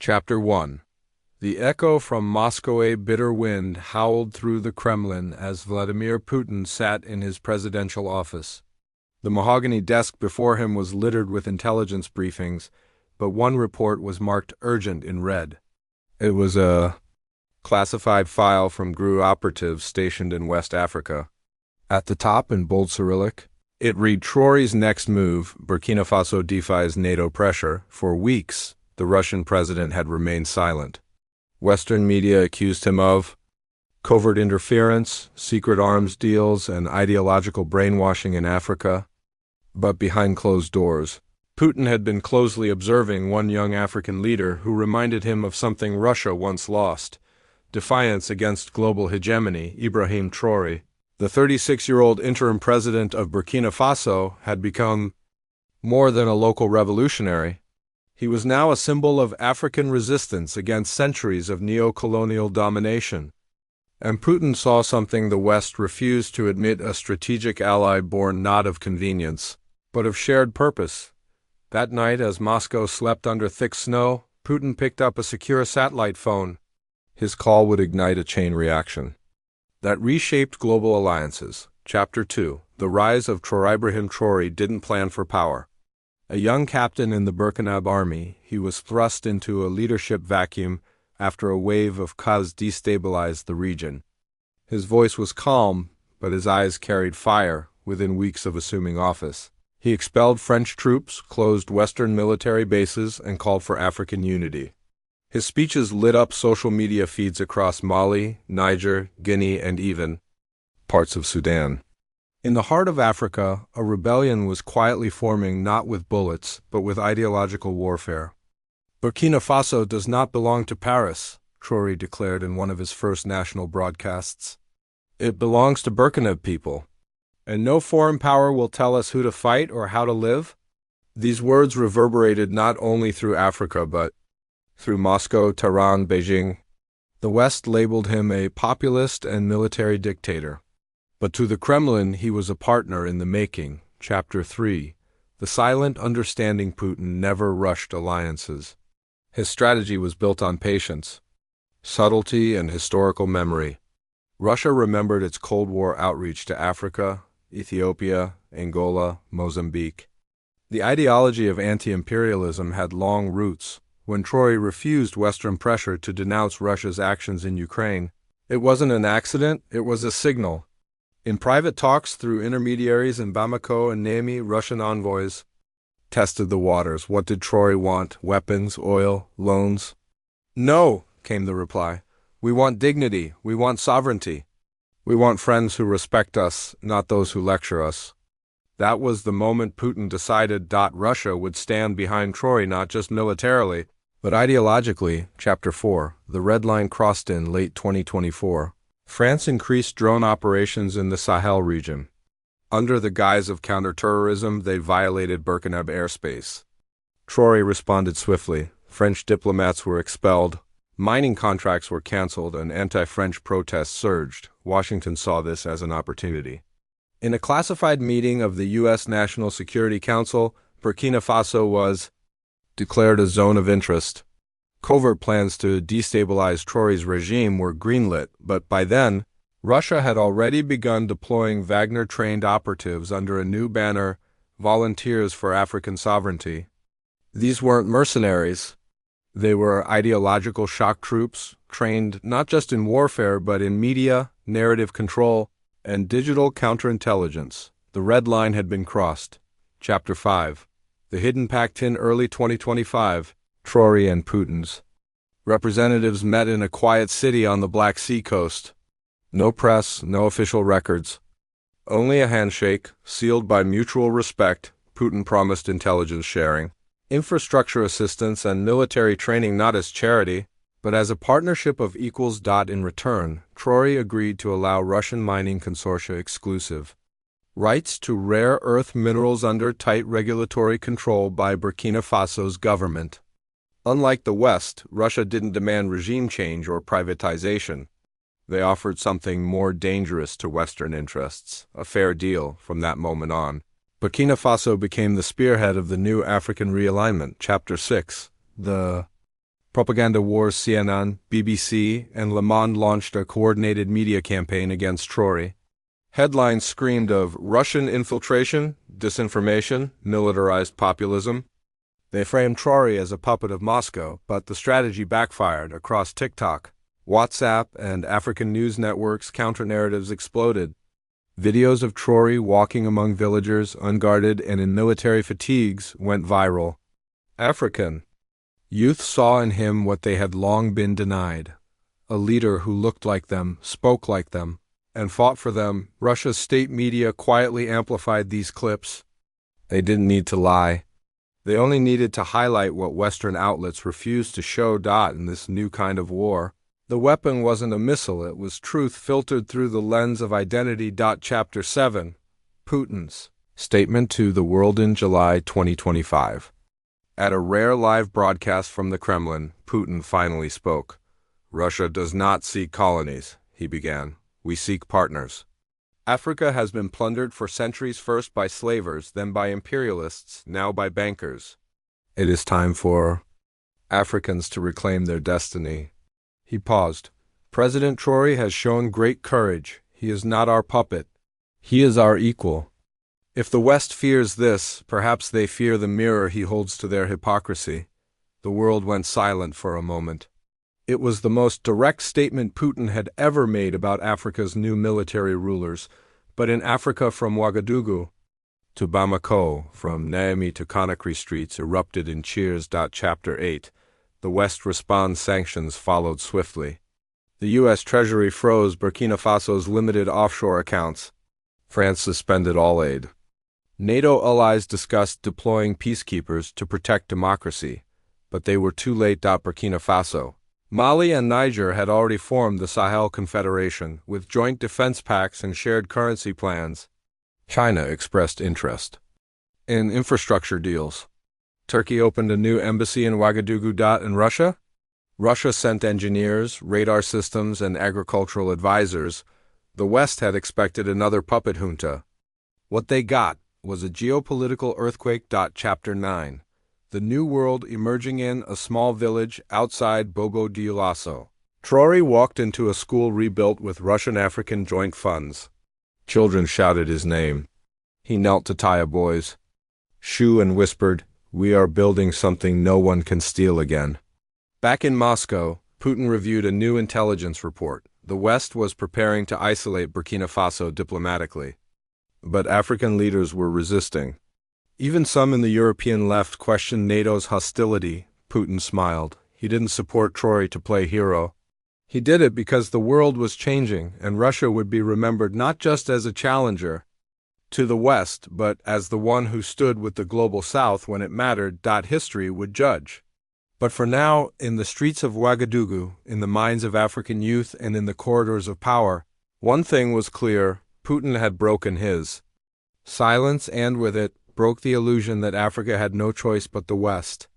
Chapter 1. The echo from Moscow. A bitter wind howled through the Kremlin as Vladimir Putin sat in his presidential office. The mahogany desk before him was littered with intelligence briefings, but one report was marked urgent in red. It was a classified file from GRU operatives stationed in West Africa. At the top, in bold Cyrillic, it read, Traore's next move, Burkina Faso defies NATO pressure. For weeks, the Russian president had remained silent. Western media accused him of covert interference, secret arms deals, and ideological brainwashing in Africa. But behind closed doors, Putin had been closely observing one young African leader who reminded him of something Russia once lost: defiance against global hegemony. Ibrahim Traore, the 36-year-old interim president of Burkina Faso, had become more than a local revolutionary. He was now a symbol of African resistance against centuries of neo-colonial domination. And Putin saw something the West refused to admit: a strategic ally born not of convenience, but of shared purpose. That night, as Moscow slept under thick snow, Putin picked up a secure satellite phone. His call would ignite a chain reaction that reshaped global alliances. Chapter 2. The rise of Ibrahim Traore didn't plan for power. A young captain in the Burkina army, he was thrust into a leadership vacuum after a wave of coups destabilized the region. His voice was calm, but his eyes carried fire. Within weeks of assuming office, he expelled French troops, closed Western military bases, and called for African unity. His speeches lit up social media feeds across Mali, Niger, Guinea, and even parts of Sudan. In the heart of Africa, a rebellion was quietly forming, not with bullets, but with ideological warfare. Burkina Faso does not belong to Paris, Traore declared in one of his first national broadcasts. It belongs to Burkina people, and no foreign power will tell us who to fight or how to live. These words reverberated not only through Africa but through Moscow, Tehran, Beijing. The West labeled him a populist and military dictator. But to the Kremlin, he was a partner in the making. Chapter 3. The silent understanding. Putin never rushed alliances. His strategy was built on patience, subtlety, and historical memory. Russia remembered its Cold War outreach to Africa, Ethiopia, Angola, Mozambique. The ideology of anti-imperialism had long roots. When Traore refused Western pressure to denounce Russia's actions in Ukraine, it wasn't an accident, it was a signal. In private talks through intermediaries in Bamako and Niamey, Russian envoys tested the waters. What did Traore want? Weapons, oil, loans? No, came the reply. We want dignity. We want sovereignty. We want friends who respect us, not those who lecture us. That was the moment Putin decided Russia would stand behind Traore, not just militarily, but ideologically. Chapter 4. The red line crossed in late 2024. France increased drone operations in the Sahel region. Under the guise of counterterrorism, they violated Burkina airspace. Traore responded swiftly. French diplomats were expelled, mining contracts were canceled, and anti-French protests surged. Washington saw this as an opportunity. In a classified meeting of the U.S. National Security Council, Burkina Faso was declared a zone of interest. Covert plans to destabilize Traore's regime were greenlit, but by then, Russia had already begun deploying Wagner-trained operatives under a new banner, Volunteers for African Sovereignty. These weren't mercenaries. They were ideological shock troops, trained not just in warfare but in media, narrative control, and digital counterintelligence. The red line had been crossed. Chapter 5. The hidden pact. In early 2025, Traore and Putin's representatives met in a quiet city on the Black Sea coast. No press, no official records. Only a handshake, sealed by mutual respect. Putin promised intelligence sharing, infrastructure assistance, and military training, not as charity, but as a partnership of equals. In return, Traore agreed to allow Russian mining consortia exclusive rights to rare earth minerals under tight regulatory control by Burkina Faso's government. Unlike the West, Russia didn't demand regime change or privatization. They offered something more dangerous to Western interests: a fair deal. From that moment on, Burkina Faso became the spearhead of the new African realignment. Chapter 6. The Propaganda wars. CNN, BBC, and Le Monde launched a coordinated media campaign against Trory. Headlines screamed of Russian infiltration, disinformation, militarized populism. They framed Trory as a puppet of Moscow, but the strategy backfired. Across TikTok, WhatsApp, and African news networks, counter-narratives exploded. Videos of Trory walking among villagers, unguarded and in military fatigues, went viral. African youth saw in him what they had long been denied: a leader who looked like them, spoke like them, and fought for them. Russia's state media quietly amplified these clips. They didn't need to lie. They only needed to highlight what Western outlets refused to show. In this new kind of war, the weapon wasn't a missile, it was truth filtered through the lens of identity. Chapter 7. Putin's Statement to the World in July 2025. At a rare live broadcast from the Kremlin, Putin finally spoke. Russia does not seek colonies, he began. We seek partners. Africa has been plundered for centuries, first by slavers, then by imperialists, now by bankers. It is time for Africans to reclaim their destiny. He paused. President Trory has shown great courage. He is not our puppet. He is our equal. If the West fears this, perhaps they fear the mirror he holds to their hypocrisy. The world went silent for a moment. It was the most direct statement Putin had ever made about Africa's new military rulers. But in Africa, from Ouagadougou to Bamako, from Niamey to Conakry, streets erupted in cheers. Chapter 8. The West responds. Sanctions followed swiftly. The U.S. Treasury froze Burkina Faso's limited offshore accounts. France suspended all aid. NATO allies discussed deploying peacekeepers to protect democracy, but they were too late. Burkina Faso, Mali and Niger had already formed the Sahel Confederation, with joint defense pacts and shared currency plans. China expressed interest in infrastructure deals. Turkey opened a new embassy in Ouagadougou. And Russia sent engineers, radar systems, and agricultural advisors. The West had expected another puppet junta. What they got was a geopolitical earthquake. Chapter 9. The New World emerging in a small village outside Bogo Dioulasso. Trory walked into a school rebuilt with Russian-African joint funds. Children shouted his name. He knelt to tie a boy's shoe and whispered, "We are building something no one can steal again." Back in Moscow, Putin reviewed a new intelligence report. The West was preparing to isolate Burkina Faso diplomatically. But African leaders were resisting. Even some in the European left questioned NATO's hostility. Putin smiled. He didn't support Trory to play hero. He did it because the world was changing, and Russia would be remembered not just as a challenger to the West, but as the one who stood with the global South when it mattered. History would judge. But for now, in the streets of Ouagadougou, in the minds of African youth, and in the corridors of power, one thing was clear: Putin had broken his silence, and with it, broke the illusion that Africa had no choice but the West.